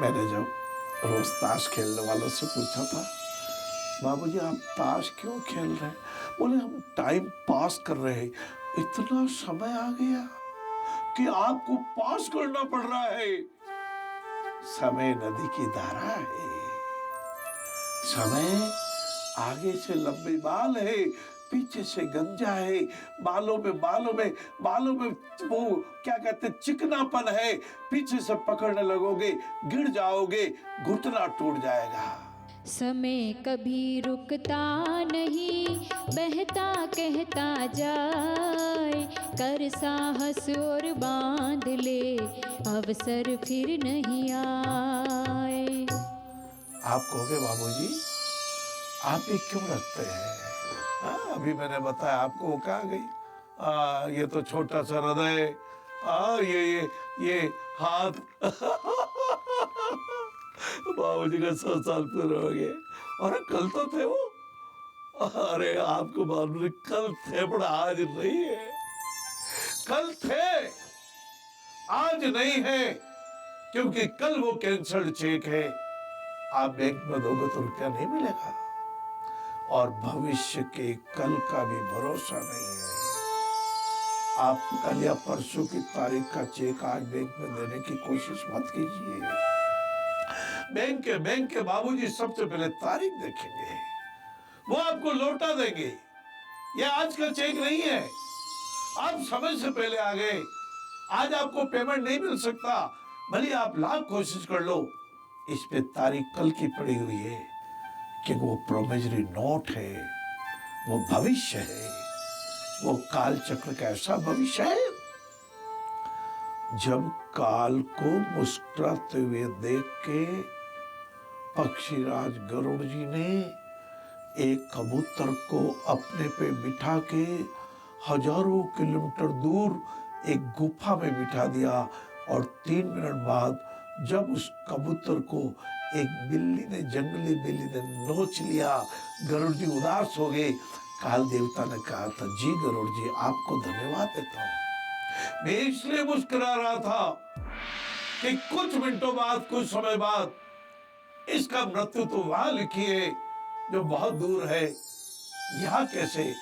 मैंने जब रोज ताश खेलने वालों से पूछा था, बाबूजी आप ताश क्यों खेल रहे हैं? बोले हम टाइम पास कर रहे हैं। इतना समय आ गया कि आपको पास करना पड़ रहा है। समय नदी की धारा है, समय आगे से लंबे बाल है, पीछे से गंजा है, बालों में वो क्या कहते चिकनापन है। पीछे से पकड़ने लगोगे गिर जाओगे, घुटना टूट जाएगा। समय कभी रुकता नहीं, बहता कहता जाए, कर साहस और बांध ले, अवसर फिर नहीं आए। आप कहोगे बाबूजी आप ही क्यों रखते हैं? अभी मैंने बताया आपको, वो कहाँ गई? ये तो छोटा सा हृदय, ये हाथ बाबूजी का 100 साल पूरे हो गए। अरे कल तो थे वो। अरे आपको मालूम नहीं, कल थे पर आज नहीं है। कल थे आज नहीं है, क्योंकि कल वो कैंसल्ड चेक है। आप बैंक में दोगे तो रुपया नहीं मिलेगा, और भविष्य के कल का भी भरोसा नहीं है। आप कल या परसों की तारीख का चेक आज बैंक में देने की कोशिश मत कीजिए। बैंक के बाबूजी सबसे पहले तारीख देखेंगे, वो आपको लौटा देंगे। ये आज का चेक नहीं है। आप समय से पहले आ गए, आज आपको पेमेंट नहीं मिल सकता, भले आप लाख कोशिश कर लो। इस पे तारीख कल की पड़ी हुई है कि वो प्रोमिसरी नोट है, वो भविष्य है, वो काल चक्र का ऐसा भविष्य है। जब काल को मुस्कुराते हुए देख के पक्षीराज गरुड़ जी ने एक कबूतर को अपने पे बिठा के हजारों किलोमीटर दूर एक गुफा में बिठा दिया, और 3 मिनट बाद जब उस कबूतर को एक बिल्ली ने, जंगली बिल्ली ने नोच लिया, गरुड़ जी उदास हो गए। काल देवता ने कहा था, जी गरुड़ जी आपको धन्यवाद देता हूं। मैं इसलिए मुस्कुरा रहा था कि कुछ मिनटों बाद, कुछ समय बाद इसका मृत्यु तो वहां लिखी है जो बहुत दूर है, यहां कैसे?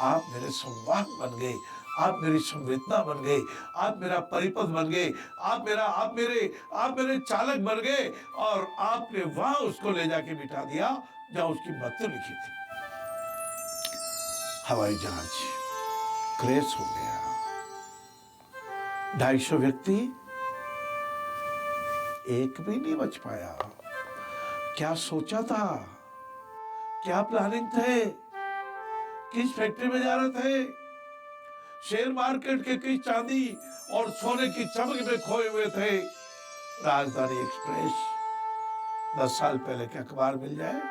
आप मेरे संवाहक बन गए, आप मेरी संवेदना बन गए, आप मेरा परिपथ बन गए, आप मेरे चालक बन गए, और आपने वहां उसको ले जाके बिठा दिया जहां उसकी मृत्यु लिखी थी। हवाई जहाज क्रैश हो गया, 250 व्यक्ति, एक भी नहीं बच पाया। क्या सोचा था, क्या प्लानिंग थे, किस फैक्ट्री में जा रहे थे? शेयर मार्केट के किस चांदी और सोने की चमक में खोए हुए थे? राजधानी एक्सप्रेस 10 साल पहले के अखबार मिल जाए,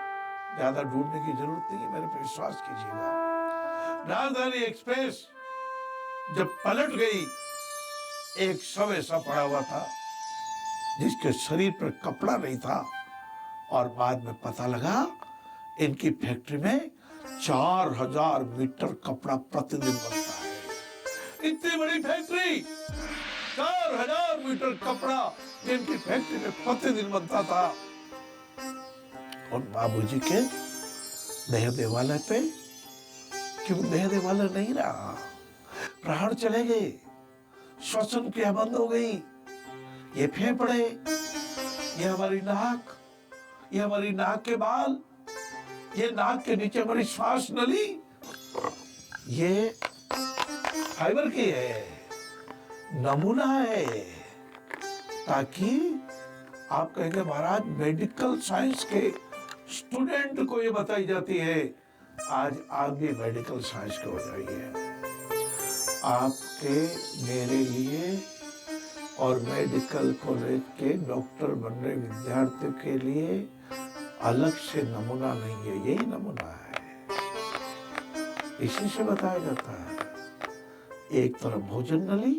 ज्यादा ढूंढने की जरूरत नहीं है, मेरे पे विश्वास कीजिएगा। राजधानी एक्सप्रेस जब पलट गई, एक शव ऐसा पड़ा हुआ था जिसके शरीर पर कपड़ा नहीं था, और बाद में पता लगा इनकी फैक्ट्री में 4000 मीटर कपड़ा प्रतिदिन बनता है। इतनी बड़ी फैक्ट्री, 4000 मीटर कपड़ा जिनकी फैक्ट्री में प्रतिदिन बनता था। और बाबूजी के देह देवालय पे क्यों देह देवालय नहीं रहा? प्राण चले गए, श्वसन क्रिया बंद हो गई। ये फेफड़े, ये हमारी नाक, ये हमारी नाक के बाल, ये नाक के नीचे हमारी श्वास नली, ये फाइबर की है, नमूना है, ताकि आप कहेंगे महाराज मेडिकल साइंस के स्टूडेंट को ये बताई जाती है। आज आप भी मेडिकल साइंस के हो जाइए। आपके मेरे लिए और मेडिकल कॉलेज के डॉक्टर बन रहे विद्यार्थियों के लिए अलग से नमूना नहीं है, यही नमूना है, इसी से बताया जाता है। एक तरफ भोजन नली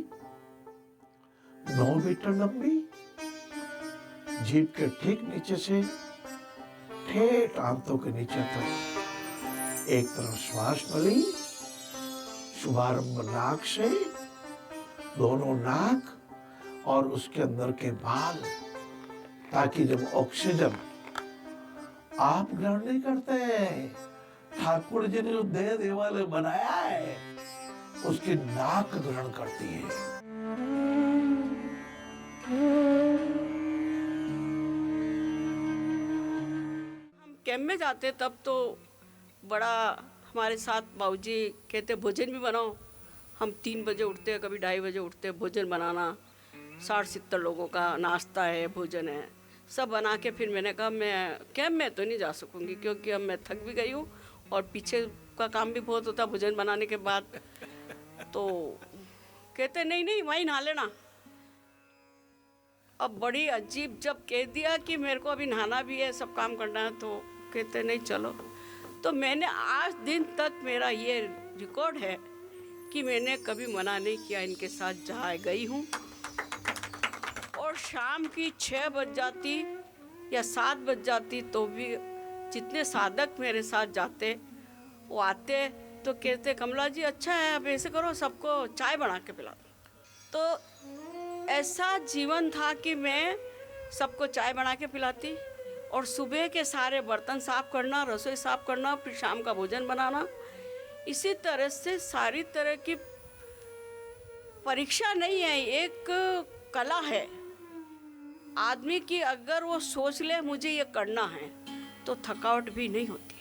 9 मीटर लंबी, जीभ के ठीक नीचे से ठेठ आंतों के नीचे तक। एक तरफ श्वास नली, शुभारंभ नाक से, दोनों नाक और उसके अंदर के बाल, ताकि जब ऑक्सीजन आप ग्रहण नहीं करते, ठाकुर जी ने जो देह देवालय बनाया है उसकी नाक ग्रहण करती है। हम कैंप में जाते तब तो बड़ा हमारे साथ बाबूजी कहते भोजन भी बनाओ। हम 3 बजे उठते, कभी 2:30 बजे उठते, भोजन बनाना, 60-70 लोगों का नाश्ता है, भोजन है, सब बना के फिर मैंने कहा मैं कैंप में तो नहीं जा सकूंगी क्योंकि अब मैं थक भी गई हूँ और पीछे का काम भी बहुत होता भोजन बनाने के बाद। तो कहते नहीं नहीं वहीं नहा लेना। अब बड़ी अजीब जब कह दिया कि मेरे को अभी नहाना भी है, सब काम करना है, तो कहते नहीं चलो। तो मैंने आज दिन तक मेरा ये रिकॉर्ड है कि मैंने कभी मना नहीं किया, इनके साथ जहाँ गई हूँ। और शाम की 6 बज जाती या 7 बज जाती तो भी जितने साधक मेरे साथ जाते वो आते तो कहते कमला जी अच्छा है, अब ऐसे करो सबको चाय बना के पिला दो। तो ऐसा जीवन था कि मैं सबको चाय बना के पिलाती और सुबह के सारे बर्तन साफ करना, रसोई साफ करना, फिर शाम का भोजन बनाना। इसी तरह से सारी तरह की परीक्षा नहीं है, एक कला है आदमी की। अगर वो सोच ले मुझे ये करना है तो थकावट भी नहीं होती।